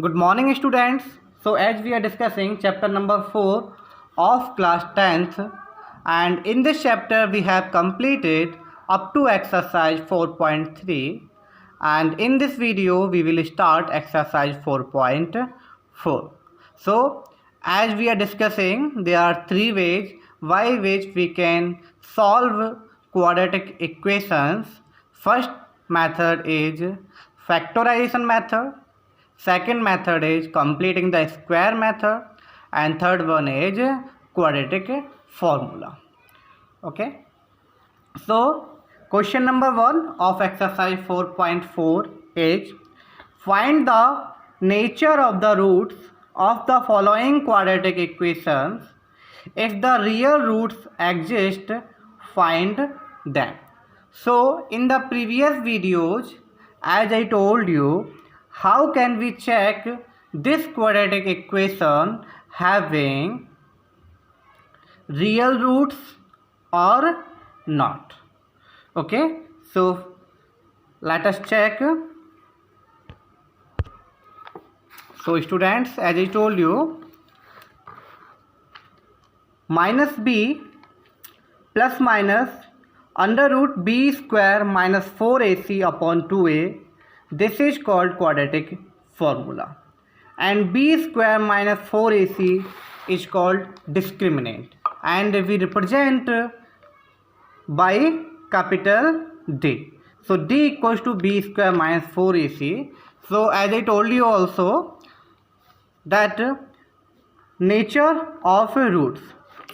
Good morning, students. So, as we are discussing chapter number 4 of class 10th, and in this chapter, we have completed up to exercise 4.3, and in this video, we will start exercise 4.4. So, as we are discussing, there are three ways by which we can solve quadratic equations. First method is factorization method. Second method is completing the square method, and third one is quadratic formula. Okay, so question number 1 of exercise 4.4 is find the nature of the roots of the following quadratic equations. If the real roots exist, find them. So in the previous videos, as I told you, how can we check this quadratic equation having real roots or not? Okay, so let us check. So students, as I told you, minus b plus minus under root b square minus 4ac upon 2a, this is called quadratic formula, and b square minus 4ac is called discriminant, and we represent by capital D. So D equals to b square minus 4ac. So as I told you also that nature of roots,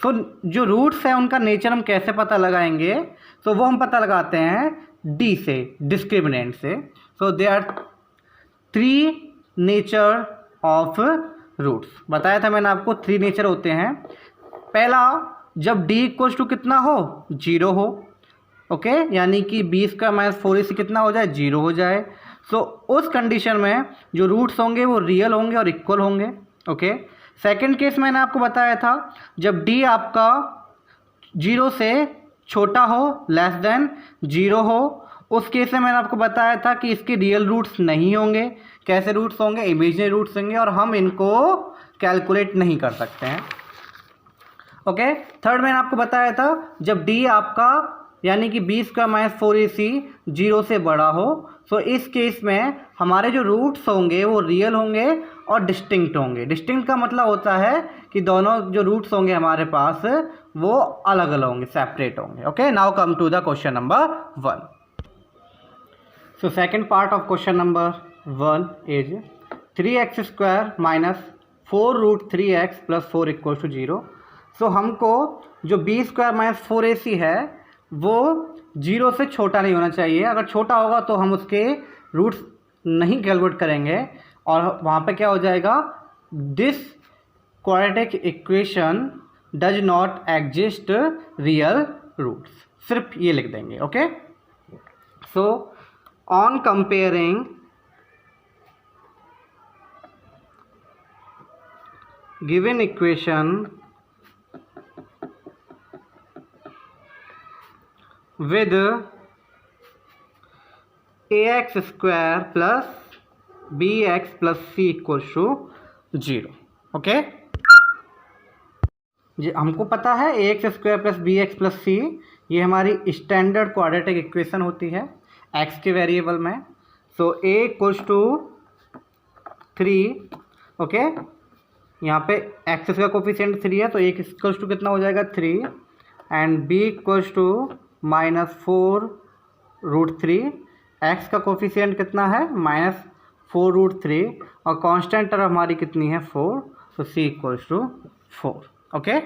तो जो roots हैं उनका nature हम कैसे पता लगाएंगे, तो वो हम पता लगाते हैं डी से, डिस्क्रिमिनेंट से. So they are three nature of roots. बताया था मैंने आपको थ्री नेचर होते हैं. पहला, जब डी इक्वल्स टू कितना हो, जीरो हो. ओके, यानी कि बी स्क्वायर माइनस 4ac कितना हो जाए, जीरो हो जाए. सो उस कंडीशन में जो रूट्स होंगे वो रियल होंगे और इक्वल होंगे. ओके, सेकंड केस मैंने आपको बताया था जब डी आपका जीरो से छोटा हो, लेस देन जीरो हो, उस केस में मैंने आपको बताया था कि इसके रियल रूट्स नहीं होंगे. कैसे रूट्स होंगे, इमेजिनरी रूट्स होंगे और हम इनको कैलकुलेट नहीं कर सकते हैं. ओके, थर्ड मैंने आपको बताया था जब डी आपका यानी कि B square minus 4ac zero से बड़ा हो, तो इस केस में हमारे जो रूट्स होंगे वो रियल होंगे और डिस्टिंक्ट होंगे. डिस्टिंक्ट का मतलब होता है कि दोनों जो रूट्स होंगे हमारे पास वो अलग अलग होंगे, सेपरेट होंगे. Okay, now come to the question number 1. So second part of question number 1 is 3x square minus 4 root 3x plus 4 equal to 0. So हमको जो बी स्क्वायर माइनस 4ac है वो जीरो से छोटा नहीं होना चाहिए. अगर छोटा होगा तो हम उसके रूट्स नहीं कैलकुलेट करेंगे और वहाँ पे क्या हो जाएगा, this quadratic equation does not exist real roots. सिर्फ ये लिख देंगे. Okay, so on comparing given equation with ax square plus bx plus c equals to 0. Okay, जी हमको पता है ax square plus bx plus c ये हमारी स्टैंडर्ड क्वाड्रेटिक इक्वेशन होती है x के वेरिएबल में. सो a इक्वल्स टू 3. ओके, यहाँ पे x का कोफिशिएंट 3 है तो a इक्वल्स टू कितना हो जाएगा, 3, and b equals to minus 4 root 3. X का कोफिशिएंट कितना है, माइनस 4 रूट 3, और कांस्टेंट टर्म हमारी कितनी है, 4. तो c equals to 4. Okay,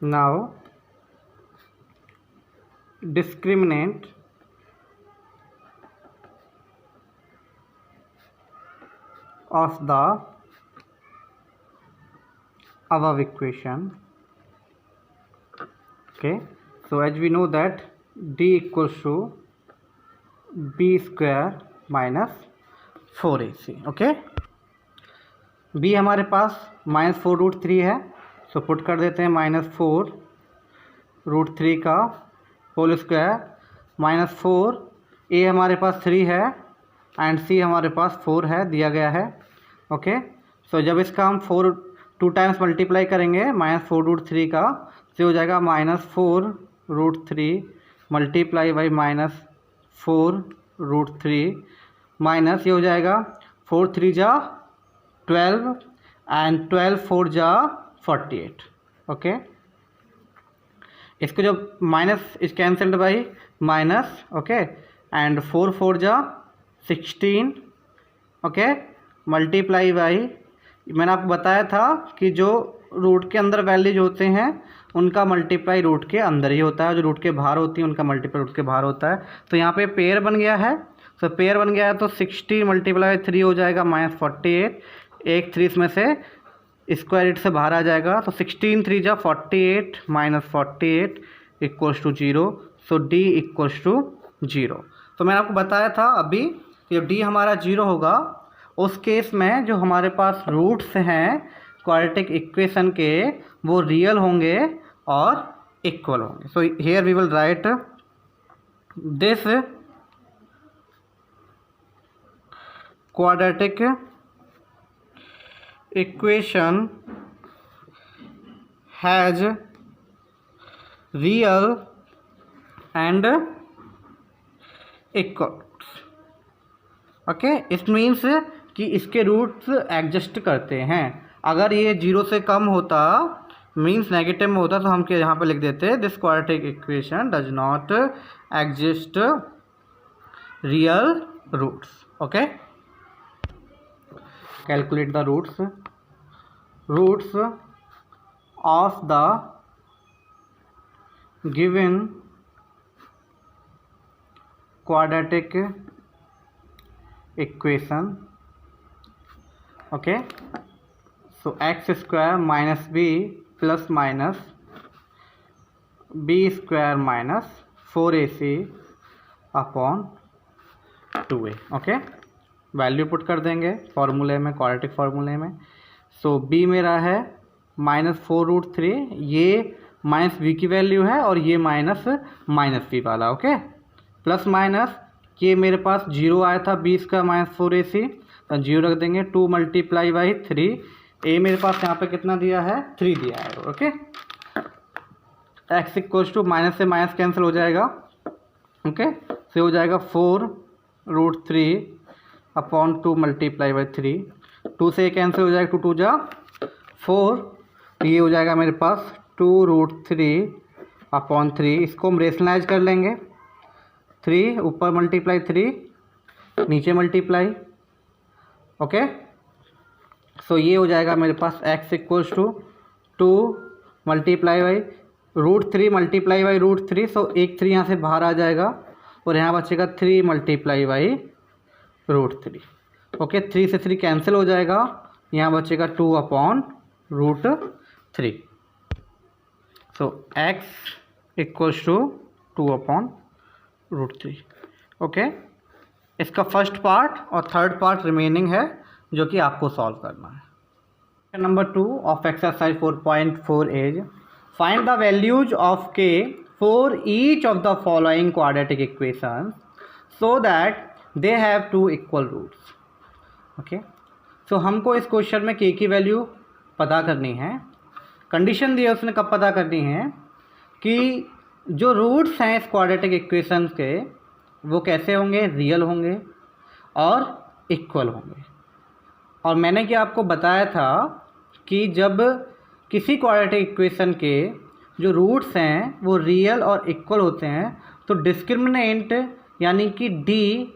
now discriminant of the above equation. Okay, so as we know that d equals to b square minus 4ac. okay, b हमारे पास minus 4 root 3 है, so put कर देते हैं minus 4 root 3 का whole square minus 4. ए हमारे पास 3 है and सी हमारे पास 4 है, दिया गया है। ओके, सो जब इसका हम 4 2 टाइम्स मल्टीप्लाई करेंगे -4√3 का, तो हो जाएगा -4√3 मल्टीप्लाई बाई -4√3 माइनस ये हो जाएगा 4 3 जा 12 एंड 12 4 जा 48। ओके, इसको जब minus is cancelled by minus, okay, and 4 4 जा 16, ओके, मल्टीप्लाई बाई, मैंने आपको बताया था कि जो रूट के अंदर वैल्यूज होते हैं उनका मल्टीप्लाई रूट के अंदर ही होता है, जो रूट के बाहर होती है उनका मल्टीप्लाई रूट के बाहर होता है। तो यहाँ पे पेयर बन गया है, तो पेयर बन गया है तो 60 मल्टीप्लाई 3 हो जाएगा -48, एक 3 इसमें से स्क्वायर रूट से बाहर आ जाएगा, तो 16 3 जा 48 -48 equals to 0। So d equals to 0। तो मैंने आपको बताया था अभी कि जब डी हमारा 0 होगा उस केस में जो हमारे पास रूट्स हैं क्वाड्रेटिक इक्वेशन के वो रियल होंगे और इक्वल होंगे। So here we will write this quadratic equation has real and equal। Okay, it means कि इसके रूट्स एडजस्ट करते हैं। अगर ये 0 से कम होता मीन्स नेगेटिव में होता तो हम क्या यहाँ पे लिख देते, this quadratic equation does not exist real roots. Okay, calculate the roots of the given quadratic equation। okay, so x square minus b plus minus b square minus 4ac upon 2a। Okay, value put कर देंगे फॉर्मूले में, quadratic फार्मूले में। सो b मेरा है -4√3, ये minus b की वैल्यू है और ये माइनस b वाला। ओके, प्लस माइनस ये मेरे पास 0 आया था, b का -4ac, तो 0 रख देंगे। 2 मल्टीप्लाई बाई 3, a मेरे पास यहाँ पे कितना दिया है, 3 दिया है। Okay, x equals to minus से माइनस कैंसिल हो जाएगा। ओके, तो हो जाएगा 4√3 अपॉन 2 मल्टीप्लाई बाई 3, 2 से कैंसिल हो जाएगा, 2 2 जा 4, ये हो जाएगा मेरे पास 2√3 अपॉन 3। इसको हम रेशनलाइज कर लेंगे, 3 ऊपर मल्टीप्लाई 3 नीचे मल्टीप्लाई। ओके, सो ये हो जाएगा मेरे पास x equals to 2 multiply by √3 multiply by √3। So एक 3 यहाँ से बाहर आ जाएगा और यहाँ बचेगा 3 मल्टीप्लाई बाई √3। ओके, 3 से 3 कैंसिल हो जाएगा, यहाँ बचेगा 2 upon √3। So x equals to 2 upon √3। Okay, इसका फर्स्ट पार्ट और थर्ड पार्ट रिमेनिंग है जो कि आपको सॉल्व करना है। Number 2 of exercise 4.4 is find the values of k for each of the following quadratic equation so that they have 2 equal roots. Okay, so हमको इस क्वेश्चन में k की वैल्यू पता करनी है। कंडीशन दी है उसने कब पता करनी है कि जो रूट्स हैं इस क्वाड्रेटिक इक्वेशन के वो कैसे होंगे, रियल होंगे और इक्वल होंगे। और मैंने क्या आपको बताया था कि जब किसी क्वाड्रेटिक इक्वेशन के जो रूट्स हैं वो रियल और इक्वल होते हैं तो डिस्क्रिमिनेंट यानी कि d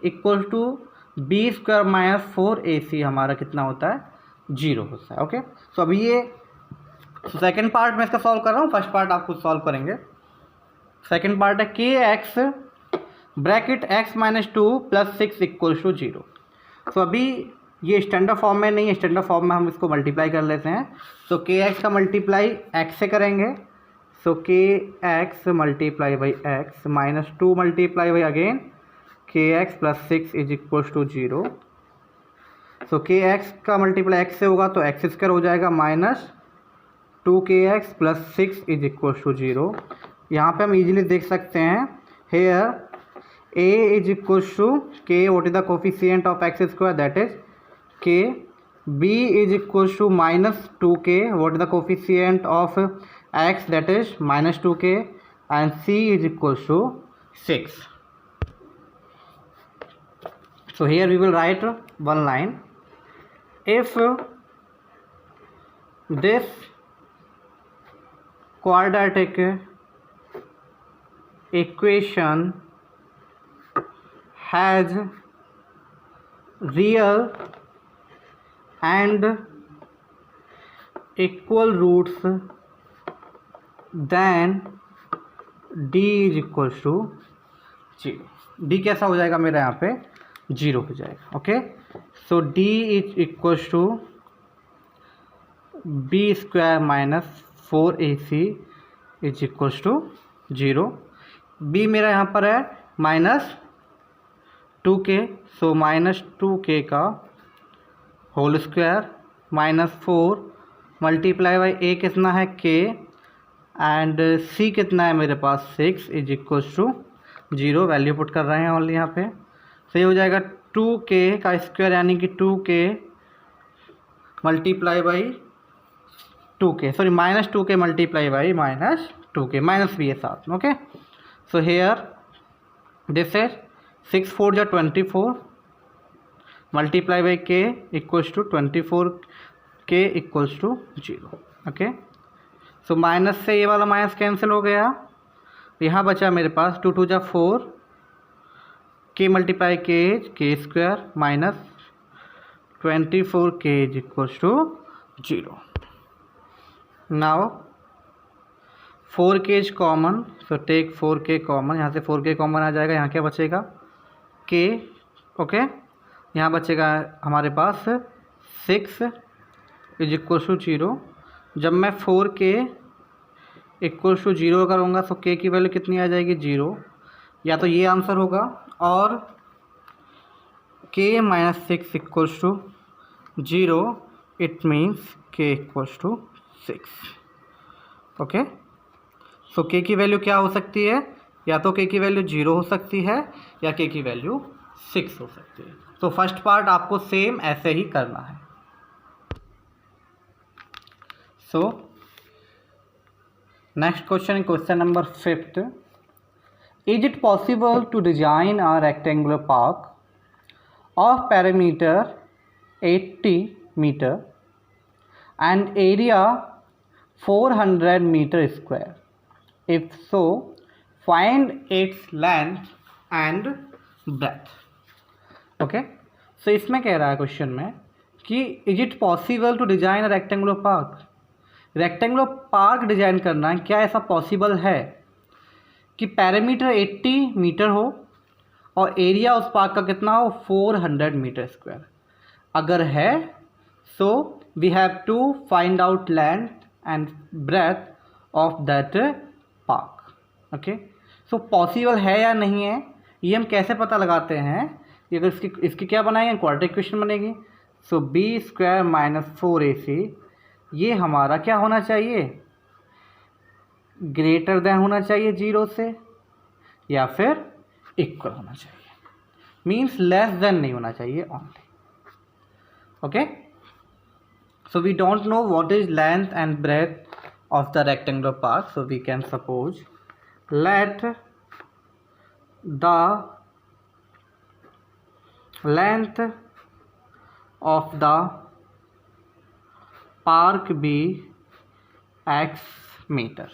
equal to b square minus 4ac हमारा कितना होता है, 0 होता है। ओके, सो अभी ये सेकंड पार्ट में इसका सॉल्व कर रहा हूँ, फर्स्ट पार्ट आप खुद सॉल्व करेंगे। सेकंड पार्ट है के x bracket x - 2 + 6 equals to 0। So अभी ये स्टैंडर्ड फॉर्म में नहीं है, स्टैंडर्ड फॉर्म में हम इसको मल्टीप्लाई कर लेते हैं। सो के एक्स का मल्टीप्लाई x से करेंगे, सो के x multiply by x -2 multiply by again के एक्स + 6 इज इक्वल्स टू 0। सो के एक्स का मल्टीप्लाई x से होगा तो x² हो जाएगा -2kx + 6 इज इक्वल्स टू 0। यहाँ पे हम इजीली देख सकते हैं hair a is equals to k, what is the coefficient of x square, that is k. b is equals to minus 2k, what is the coefficient of x, that is minus 2k. and c is equals to 6. So here we will write one line. If this quadratic equation has real and equal roots, then d is equals to 0. d कैसा हो जाएगा मेरा यहाँ पे 0 हो जाएगा. Okay, so d is equals to b square minus 4ac is equals to 0. b मेरा यहाँ पर है माइनस 2k, सो माइनस 2k का whole square minus 4 multiply by a कितना है k, एंड c कितना है मेरे पास 6 is equals to 0. Value put कर रहे हैं ओनली यहाँ पे. सही हो जाएगा 2k का स्क्वायर यानी कि 2k multiply by 2k, sorry minus 2k multiply by minus 2k, minus भी है साथ में. Okay, so here this is 6 4 जा 24 multiply by k equals to 24k equals to 0. Okay, so minus से ये वाला माइनस कैंसिल हो गया. यहाँ बचा मेरे पास 2 2 जा 4, k multiply k square minus 24k is equals to 0. Now 4k is common, so take 4k common. यहाँ से 4k कॉमन आ जाएगा. यहाँ क्या बचेगा k. ओके, यहाँ बचेगा हमारे पास 6 इज इक्वल्स टू 0. जब मैं 4k इक्वल्स टू 0 करूँगा तो k की वैल्यू कितनी आ जाएगी 0. या तो ये आंसर होगा और k minus 6 equals to 0, it means k equals to 6. Okay, so k की वैल्यू क्या हो सकती है, या तो k की वैल्यू 0 हो सकती है या k की वैल्यू 6 हो सकती है. तो फर्स्ट पार्ट आपको सेम ऐसे ही करना है. So next question, question number 5th. Is it possible to design a rectangular park of perimeter 80 meter and area 400 meter square? If so, find its length and breadth. Okay, so इसमें कह रहा है question में कि is it possible to design a rectangular park? Rectangular park design करना है, क्या ऐसा पॉसिबल है कि पैरामीटर 80 मीटर हो और एरिया उस पार्क का कितना हो 400 मीटर स्क्वायर? अगर है so we have to find out length and breadth of that park. Okay, so possible है या नहीं है ये हम कैसे पता लगाते हैं? अगर इसकी क्या बनाएंगे, क्वाड्रेटिक इक्वेशन बनेगी. सो b स्क्वायर माइनस 4ac ये हमारा क्या होना चाहिए, ग्रेटर देन होना चाहिए 0 से या फिर इक्वल होना चाहिए. मीन्स लेस देन नहीं होना चाहिए only. Okay, so we don't know what is length and breadth of the rectangular park. So we can suppose let the length of the park be x meter.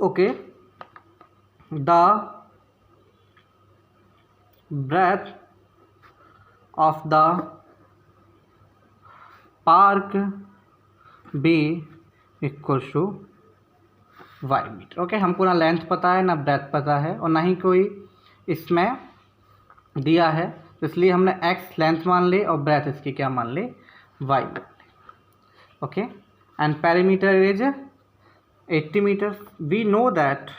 Okay, the breadth of the park B equals to y meter. Okay, हमको ना length पता है ना breath पता है और ना ही कोई इसमें दिया है, तो इसलिए हमने x लेंथ मान ले और ब्रेथ इसकी क्या मान ले, y मान ले. Okay, and perimeter is 80 meters. We know that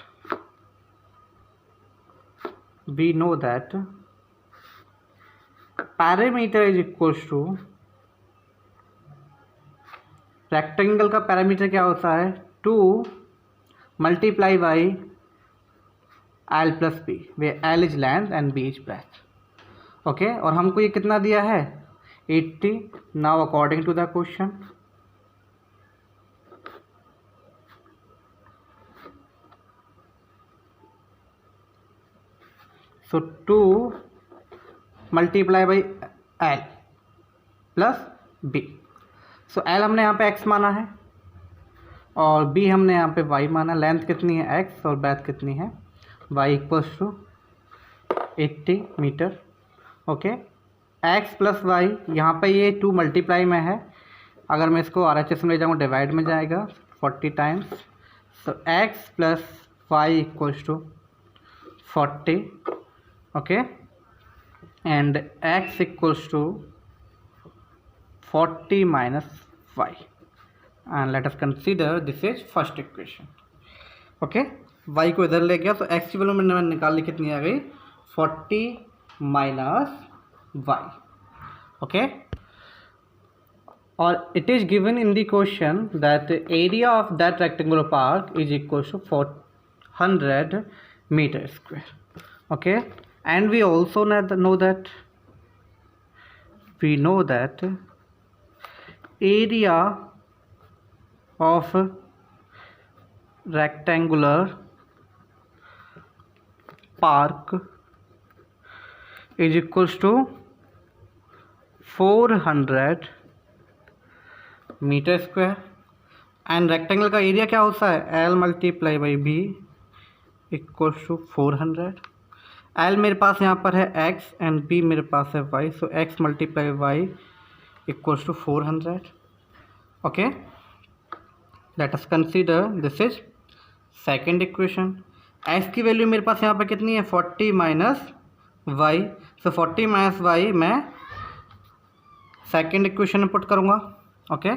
perimeter is equals to, rectangle का पैरामीटर क्या होता है 2 multiply by L plus b, where L is length and B is breadth. Okay, और हमको ये कितना दिया है 80. Now according to the question, so 2 multiply by L plus B. So L हमने यहाँ पे x माना है और B हमने यहाँ पे y माना. लेंथ कितनी है x और ब्रेथ कितनी है y equals to 80 meter. Okay, x plus y, यहाँ पे ये 2 मल्टीप्लाई में है. अगर मैं इसको RHS में ले जाऊँगा डिवाइड में जाएगा 40 times. So x plus y equals to 40. Okay, and x equals to 40 minus y. And let us consider this is first equation. Okay, y को इधर ले गया तो x की वैल्यू मैंने निकाल ली, कितनी आ गई 40 माइनस y. ओके, और it is given in the question that area of that rectangular park is equal to 400 meter square. Okay, and we also know that area of rectangular park is equals to 400 meter square. And rectangle का area क्या होता है L multiply by B equals to 400. L मेरे पास यहाँ पर है x and B मेरे पास है y. So x multiply y equals to 400. Okay, let us consider this is second equation. x की वैल्यू मेरे पास यहाँ पर कितनी है 40 minus y. So 40 minus y मैं सेकेंड इक्वेशन में पुट करूँगा. Okay,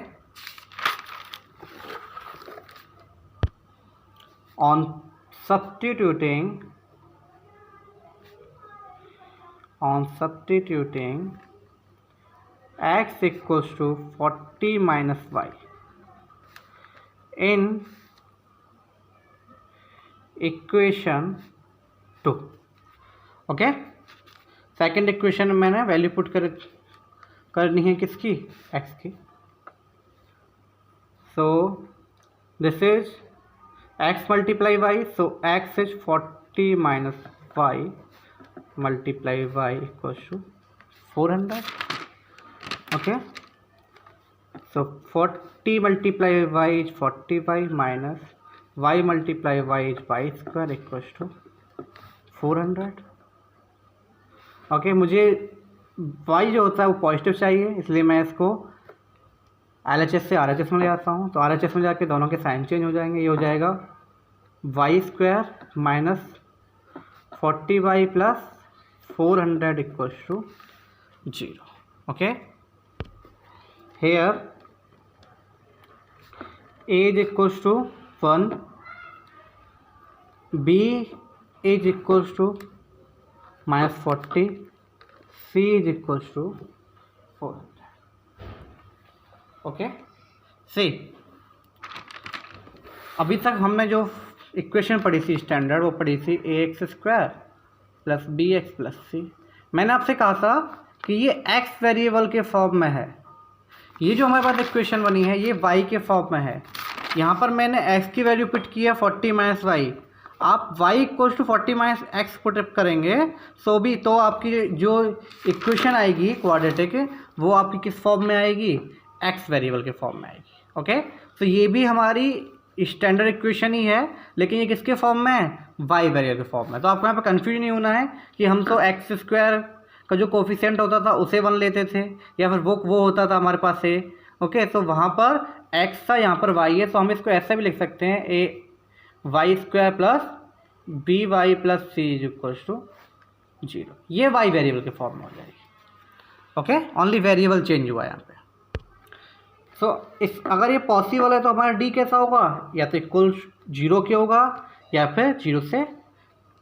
on substituting x equals to 40 minus y in equation 2. Okay, second equation में मैंने वैल्यू पुट करनी है किसकी x की. So this is x multiply y. So x is 40 minus y multiply y equals to 400. Okay, so 40 multiply y is 40y minus y multiply y is y square equals to 400. Okay, मुझे y जो होता है वो positive चाहिए, इसलिए मैं इसको LHS से RHS में ले आता हूँ. तो RHS में जाके दोनों के साइन चेंज हो जाएंगे. ये हो जाएगा y square minus 40y plus 400 equals to 0. Okay, here a is equals to 1, b is equals to minus 40, c is equals to 400. Okay, see, अभी तक हमने जो इक्वेशन पढ़ी थी स्टैंडर्ड, वो पढ़ी थी ax square plus B X plus C. मैंने आपसे कहा था कि ये x वेरिएबल के फॉर्म में है. ये जो हमारे पास इक्वेशन बनी है ये y के फॉर्म में है. यहाँ पर मैंने x की वैल्यू पुट की है 40 माइनस वाई. आप y equal to 40 minus x put करेंगे तो आपकी जो इक्वेशन आएगी क्वाड्रेटिक वो आपकी किस फॉर्म में आएगी x वेरिएबल के फॉर्म में आएगी. ओके, तो ये भी हमारी स्टैंडर्ड इक्वेशन ही है, लेकिन ये किसके फॉर्म में है y वेरिएबल के फॉर्म में. तो आपको यहाँ पे कंफ्यूज नहीं होना है कि हम तो एक्स स्क्वायर का जो कोफिशिएंट होता था उसे 1 लेते थे या फिर वो होता था हमारे पास से. ओके, तो वहाँ पर x था, यहाँ पर y है, तो हम इसको ऐसा भी लिख सकते हैं A Y square plus B Y plus C is equals to 0. ये y वेरिएबल के फॉर्म में हो जाएगी. ओके, ओनली वेरिएबल चेंज हुआ है यहाँ पे. सो अगर ये पॉसिबल है तो हमारा d कैसा होगा, या तो इक्वल 0 के होगा या फिर 0 से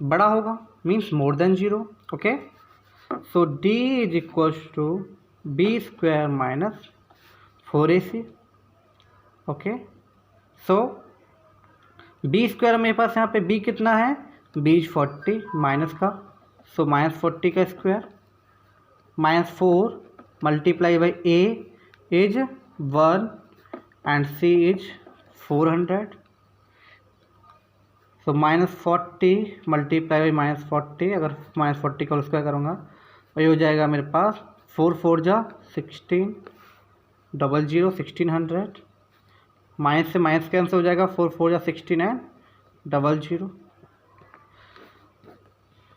बड़ा होगा, means more than 0. Okay, so d is equals to b square minus 4ac. Okay, so b square मेरे पास यहाँ पे b कितना है बी इज 40 माइनस का, सो -40 का square, -4 multiply by a is 1 and c is 400, so -40 multiply by -40, अगर -40 का स्क्वायर करूँगा तो ये हो जाएगा मेरे पास 4 4 जा 16, 00 1600, माइनस से माइनस कैंसिल हो जाएगा, 4 4 जा 16 एंड 00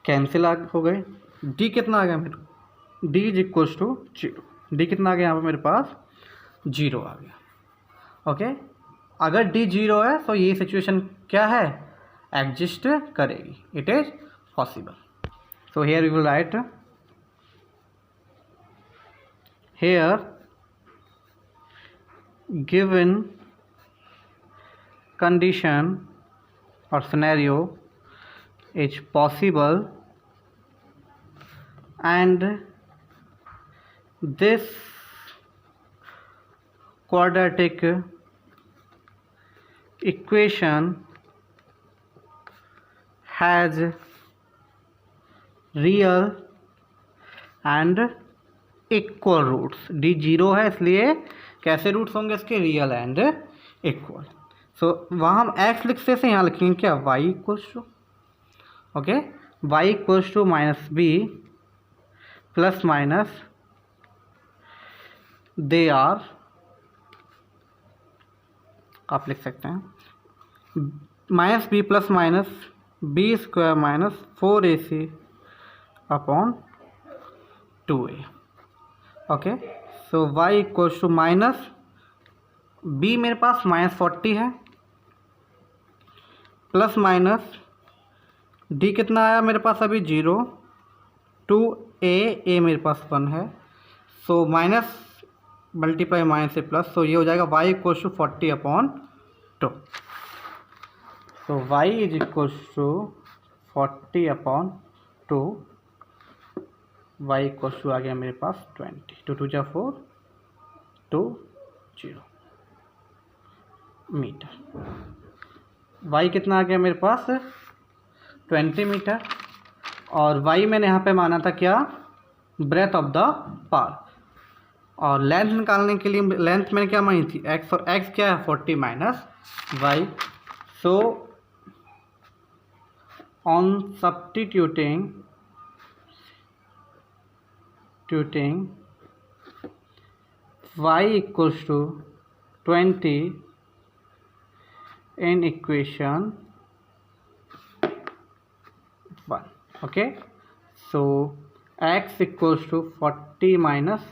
कैंसिल हो गए। डी कितना आ गया मेरे, d is equals to 0, d कितना आ गया यहाँ पर मेरे पास 0 आ गया। ओके, अगर डी 0 है तो ये सिचुएशन क्या है, एग्जिस्ट करेगी, it is possible. So here we will write, here given condition or scenario is possible and this quadratic equation has real and equal roots. D 0 है इसलिए कैसे रूट्स होंगे इसके, रियल एंड इक्वल। सो वहाँ हम x लिखते से यहाँ लिखेंगे क्या, y equals to, okay, y equals to -b plus minus they are, आप लिख सकते हैं -b plus minus b square minus 4ac upon 2a। Okay, so y equals to minus b मेरे पास -40 है, प्लस माइनस d कितना आया मेरे पास अभी 0, 2a मेरे पास 1 है, सो माइनस मल्टीप्लाई माइनस से प्लस, सो ये हो जाएगा y equals to 40 upon 2। So y is equals to 40 upon 2, y equals to आ गया मेरे पास 20, 2 2 जा 4, 2 0 मीटर। y कितना आ गया मेरे पास 20 मीटर, और y मैंने यहाँ पे माना था क्या, ब्रेथ ऑफ द पार्क, और लेंथ निकालने के लिए लेंथ मैंने क्या मानी थी x, और x क्या है 40 minus y। So on substituting y equals to 20 in equation 1, okay, so x equals to 40 minus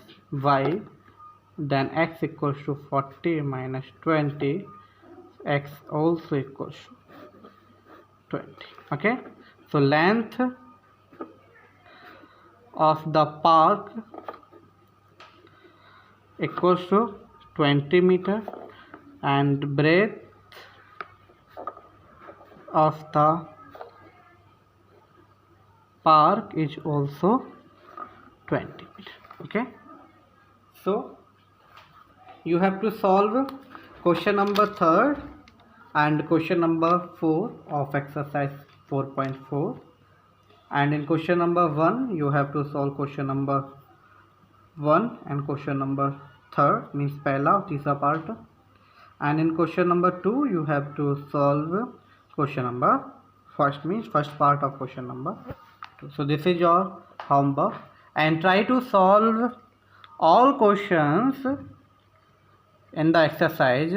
y, then x equals to 40 minus 20, x also equals to 20, okay, so length of the park equals to 20 meter and breadth of the park is also 20 meter, okay, so you have to solve question number 3rd and question number 4 of exercise 4.4, and in question number 1 you have to solve question number 1 and question number 3rd means पहला और तीसरा part, and in question number 2 you have to solve question number first means first part of question number 2. So this is your homework, and try to solve all questions in the exercise.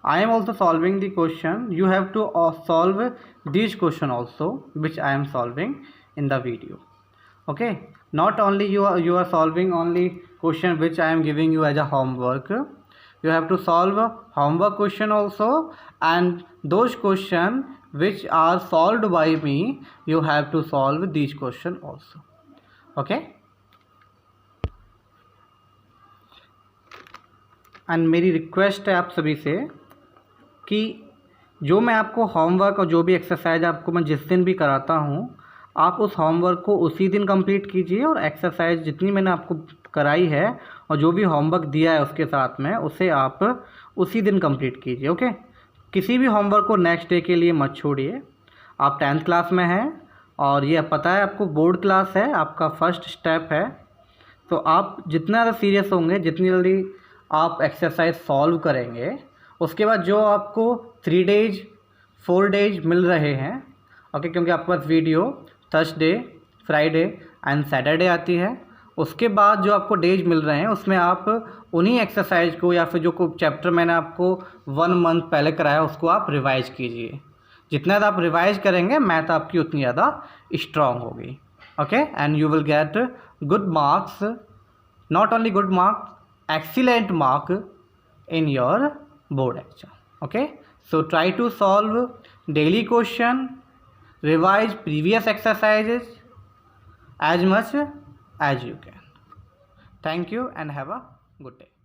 I am also solving the question, you have to solve these question also which I am solving in the video, okay, not only you are solving only question which I am giving you as a homework, you have to solve homework question also, and those question which are solved by me you have to solve these question also, okay, and मेरी request है आप सभी से कि जो मैं आपको homework और जो भी एक्सरसाइज आपको मैं जिस दिन भी कराता हूँ, आप उस होमवर्क को उसी दिन कंप्लीट कीजिए, और एक्सरसाइज जितनी मैंने आपको कराई है और जो भी होमवर्क दिया है उसके साथ में उसे आप उसी दिन कंप्लीट कीजिए, ओके। किसी भी होमवर्क को नेक्स्ट डे के लिए मत छोड़िए। आप 10th क्लास में हैं और ये पता है आपको बोर्ड क्लास है, आपका फर्स्ट स्टेप है। तो आप जितना ज़्यादा सीरियस होंगे, जितनी जल्दी आप एक्सरसाइज सॉल्व करेंगे, उसके बाद जो आपको 3 डेज 4 डेज मिल रहे हैं, ओके, क्योंकि आपके पास video Thursday, Friday and Saturday आती है, उसके बाद जो आपको डेज मिल रहे हैं उसमें आप उन्हीं एक्सरसाइज को या फिर जो चैप्टर मैंने आपको 1 मंथ पहले कराया उसको आप रिवाइज कीजिए। जितना ज़्यादा आप रिवाइज करेंगे मैथ आपकी उतनी ज़्यादा स्ट्रांग होगी, okay, and you will get good marks, not only good marks, excellent mark in your board exam, okay? So try to solve daily question, revise previous exercises as much as you can. Thank you and have a good day.